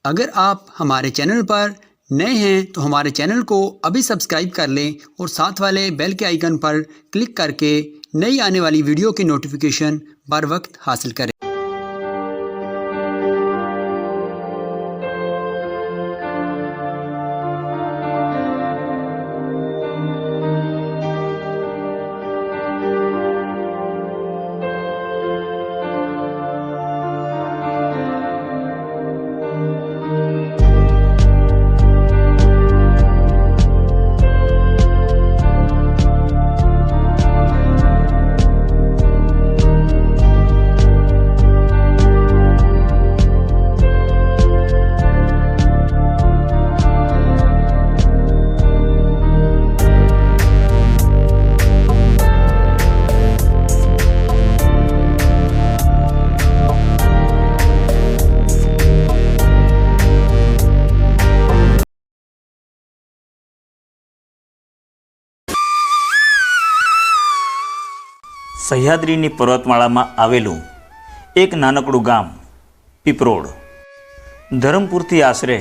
अगर आप हमारे चैनल पर नए हैं तो हमारे चैनल को अभी सब्सक्राइब कर लें और साथ वाले बेल के आइकन पर क्लिक करके नई आने वाली वीडियो की नोटिफिकेशन बर वक्त हासिल करें। સહ્યાદ્રીની પર્વતમાળામાં આવેલું એક નાનકડું ગામ પીપરોડ ધરમપુરથી આશરે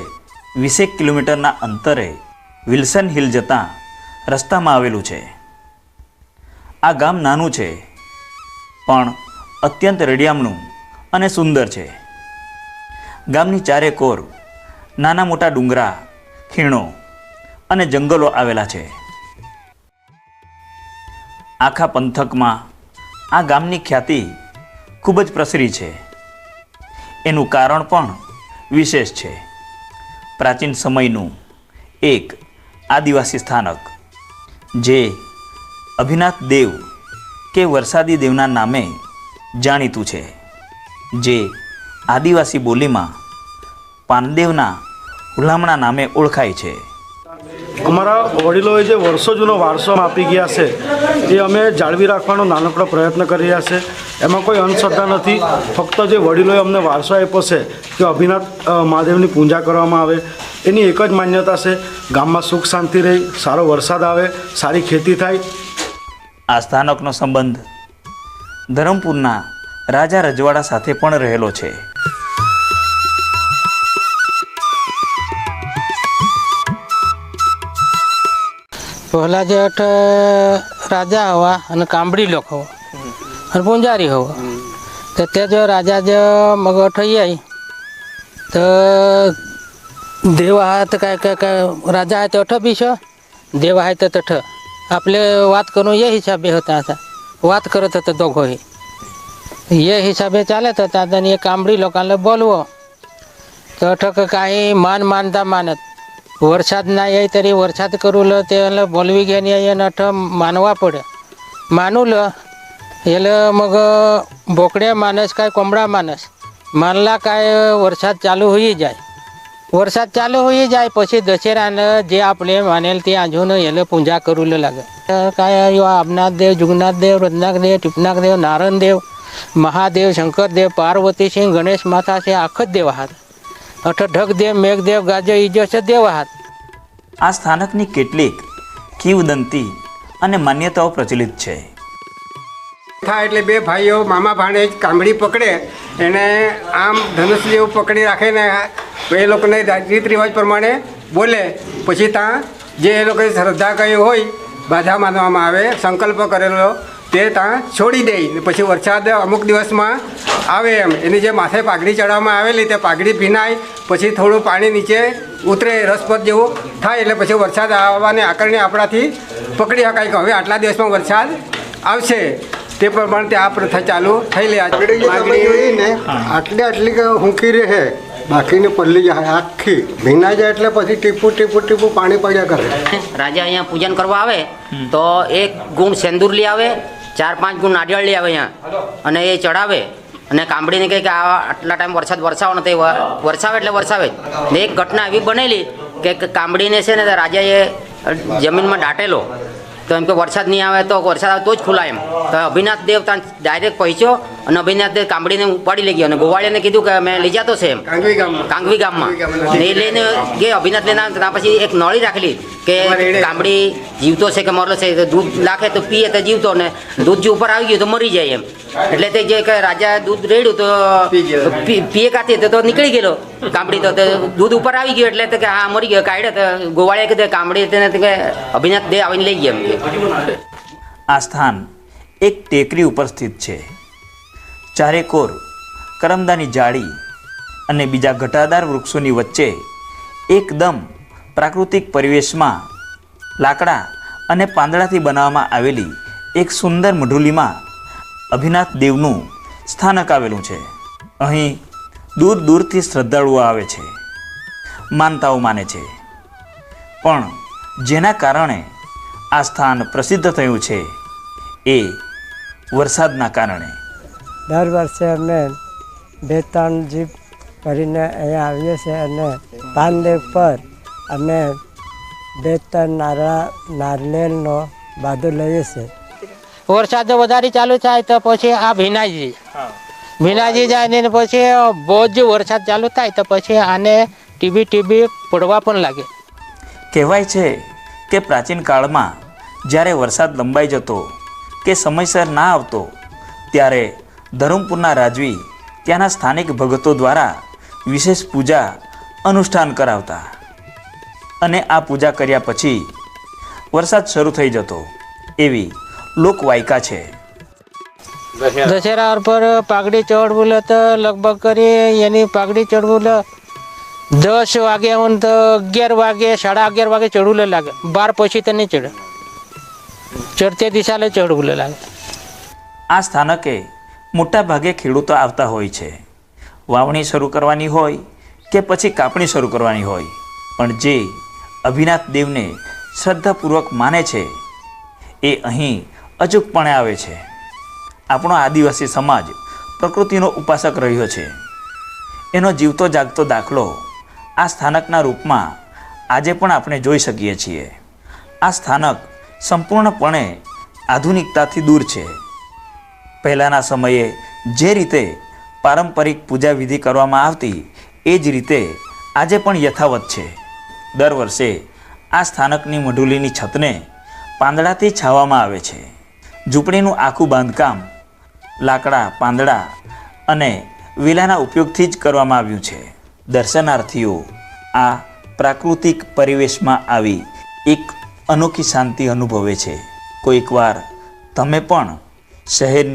20 કિલોમીટરના અંતરે વિલ્સન હિલ જતાં રસ્તામાં આવેલું છે। આ ગામ નાનું છે પણ અત્યંત રળિયામણું અને સુંદર છે। ગામની ચારે કોર નાના મોટા ડુંગરા, ખીણો અને જંગલો આવેલા છે। આખા પંથકમાં આ ગામની ખ્યાતિ ખૂબ જ પ્રસરી છે। એનું કારણ પણ વિશેષ છે। પ્રાચીન સમયનું એક આદિવાસી સ્થાનક જે અભિનાથ દેવ કે વરસાદી દેવના નામે જાણીતું છે, જે આદિવાસી બોલીમાં પાનદેવના હુલામણા નામે ઓળખાય છે। અમારા વડીલોએ જે વર્ષો જૂનો વારસો આપી ગયા છે એ અમે જાળવી રાખવાનો નાનકડો પ્રયત્ન કરી રહ્યા છે। એમાં કોઈ અંધશ્રદ્ધા નથી, ફક્ત જે વડીલોએ અમને વારસો આપ્યો છે કે અભિનાથ મહાદેવની પૂજા કરવામાં આવે એની એક જ માન્યતા છે, ગામમાં સુખ શાંતિ રહે, સારો વરસાદ આવે, સારી ખેતી થાય। આ સ્થાનકનો સંબંધ ધરમપુરના રાજા રજવાડા સાથે પણ રહેલો છે। पहला जो अठ राजा हुआ और कांबड़ी लोग हो और पुंजारी हो तो ते जो राजा जो मग अठ आई तो देवा है तो क्या राजा है तो अठ भी छो, देवा है तो तठ आपले बात करूँ ये हिसाब होता था, बात करो तो दो ही ये हिसाबे चाले तो ताता ये कांबड़ी लोग बोलवो तो अठ कहीं मानता मानत वरसाद ना आई तरी वरसाद करू ल ते बोलवी घे अठ मानवा पड़े, मानू ल एले मग बोकड्या मानस काय कोंबड़ा मानस मानला काय वरसाद चालू हुई जाए, वरसाद चालू हुई जाए पछी दशेरा ने जे आपले मानेल ते आजून एले पूजा करू लगे। काय अमनाथ देव, जुगनाथ देव, रत्नाक देव, टिपनाक देव, नारायण देव, महादेव, शंकर देव, पार्वती सिंह, गणेश माता से आखत देव हाथ अठ ढगदेव, मेघदेव, गाजो ईजो से देव हाथ। આ સ્થાનકની કેટલીક કિંવદંતી અને માન્યતાઓ પ્રચલિત છે। था એટલે બે ભાઈઓ મામા ભાણે કાંબળી પકડે એને આમ ધનુષ જેવું પકડી રાખે ને એ લોકોને રીત રિવાજ પ્રમાણે બોલે, પછી ત્યાં જે એ લોકોએ શ્રદ્ધા કરી હોય, બાધા માનવામાં આવે, સંકલ્પ કરેલો તે ત્યાં છોડી દે ને પછી વરસાદ અમુક દિવસમાં આવે એમ એની જે માથે પાઘડી ચડાવવામાં આવેલી તે પાઘડી ભીનાય, પછી થોડું પાણી નીચે ઉતરે રસપત જેવું થાય એટલે પછી વરસાદ આવવાને આકરણે આપણાથી પકડી શકાય કે હવે આટલા દિવસમાં વરસાદ આવશે, તે પ્રમાણે આ પ્રથા ચાલુ થયેલી। આટલી હુંકી રહે બાકીને પલ્લી જાય આખી ભીના જાય એટલે પછી ટીપું પાણી પડ્યા કરે। રાજા અહીંયા પૂજન કરવા આવે તો એક ગુણ સેંદૂર લઈ આવે, 4-5 ગુણ નારિયેળ લઈ આવે અહીંયા અને એ ચડાવે અને કાંબળીને કહે કે આ આટલા ટાઈમ વરસાદ વરસાવવાનો તે વરસાવે એટલે વરસાવે જ। એક ઘટના એવી બનેલી કે કાંબળીને છે ને રાજાએ જમીનમાં દાટેલો તો એમ કે વરસાદ નહીં આવે તો વરસાદ આવે તો જ ખુલાય એમ, તો અભિનાથ દેવ ત્યાં ડાયરેક્ટ પહોંચ્યો અને અભિનાથ દેવ કાંબળીને ઉપાડી લઈ ગયો અને ગોવાળિયાને કીધું કે મેં લઈ જતો છે એમ કાંગવી ગામમાં એ લઈને કે અભિનાથ લઈને ત્યાં પછી એક નળી રાખેલી કે કાંબળી જીવતો છે કે મરેલો છે, દૂધ નાખે તો પીએ તો જીવતો ને દૂધ જે ઉપર આવી ગયું તો મરી જાય એમ। એટલે તે જે કે રાજા દૂધ રેડ્યું તો પીએ કાથી તો નીકળી ગયેલો કામડી તો દૂધ ઉપર આવી ગયું એટલે તો કે હા મરી ગયો કાઢ્યો તો ગોવાળે કે કામડી તેને કે અભિનાથ દે આવીને લઈ ગયા એમ. આ સ્થાન એક ટેકરી ઉપર સ્થિત છે. ચારેકોર કરમદાની જાળી અને બીજા ઘટાદાર વૃક્ષોની વચ્ચે એકદમ પ્રાકૃતિક પરિવેશમાં લાકડા અને પાંદડાથી બનાવવામાં આવેલી એક સુંદર મઢુલીમાં અભિનાથ દેવનું સ્થાનક આવેલું છે. અહીં દૂર દૂરથી શ્રદ્ધાળુઓ આવે છે, માનતાઓ માને છે. પણ જેના કારણે આ સ્થાન પ્રસિદ્ધ થયું છે એ વરસાદના કારણે. દર વર્ષે અમે 2-3 જીપ કરીને અહીંયા આવીએ છીએ અને પાનદેવ પર અમે 2-3 નારિયેળનો બાદો લઈએ છીએ. વરસાદ વધારે ચાલુ થાય તો પછી આ ભીનાજી જાય ને પછી બહુ જ વરસાદ ચાલુ થાય તો પછી આને ટીબી પડવા પણ લાગે. કહેવાય છે કે પ્રાચીન કાળમાં જ્યારે વરસાદ લંબાઈ જતો કે સમયસર ના આવતો ત્યારે ધરમપુરના રાજવી ત્યાંના સ્થાનિક ભગતો દ્વારા વિશેષ પૂજા અનુષ્ઠાન કરાવતા અને આ પૂજા કર્યા પછી વરસાદ શરૂ થઈ જતો એવી લોકવાયકા છે. દશેરા પર પાઘડી ચડવું તો લગભગ કરી એની પાઘડી ચડવું 10 વાગે હું તો 11 વાગે 11:30 વાગે ચડવું લાગે. 12 પછી તો નહીં ચડે, ચડતે દિશાલે ચડવું લાગે. આ સ્થાનકે મોટા ભાગે ખેડૂતો આવતા હોય છે. વાવણી શરૂ કરવાની હોય કે પછી કાપણી શરૂ કરવાની હોય, પણ જે અભિનાથ દેવને શ્રદ્ધાપૂર્વક માને છે એ અહીં અચૂકપણે આવે છે. આપણો આદિવાસી સમાજ પ્રકૃતિનો ઉપાસક રહ્યો છે. એનો જીવતો જાગતો દાખલો આ સ્થાનકના રૂપમાં આજે પણ આપણે જોઈ શકીએ છીએ. આ સ્થાનક સંપૂર્ણપણે આધુનિકતાથી દૂર છે. પહેલાંના સમયે જે રીતે પારંપરિક પૂજા વિધિ કરવામાં આવતી એ જ રીતે આજે પણ યથાવત છે. દર વર્ષે આ સ્થાનકની મઢુલીની છતને પાંદડાથી છાવવામાં આવે છે. ઝૂંપડીનું આખું બાંધકામ લાકડા, પાંદડા અને વેલાના ઉપયોગથી જ કરવામાં આવ્યું છે. દર્શનાર્થીઓ આ પ્રાકૃતિક પરિવેશમાં આવી એક અનોખી શાંતિ અનુભવે છે. કોઈકવાર તમે પણ શહેરની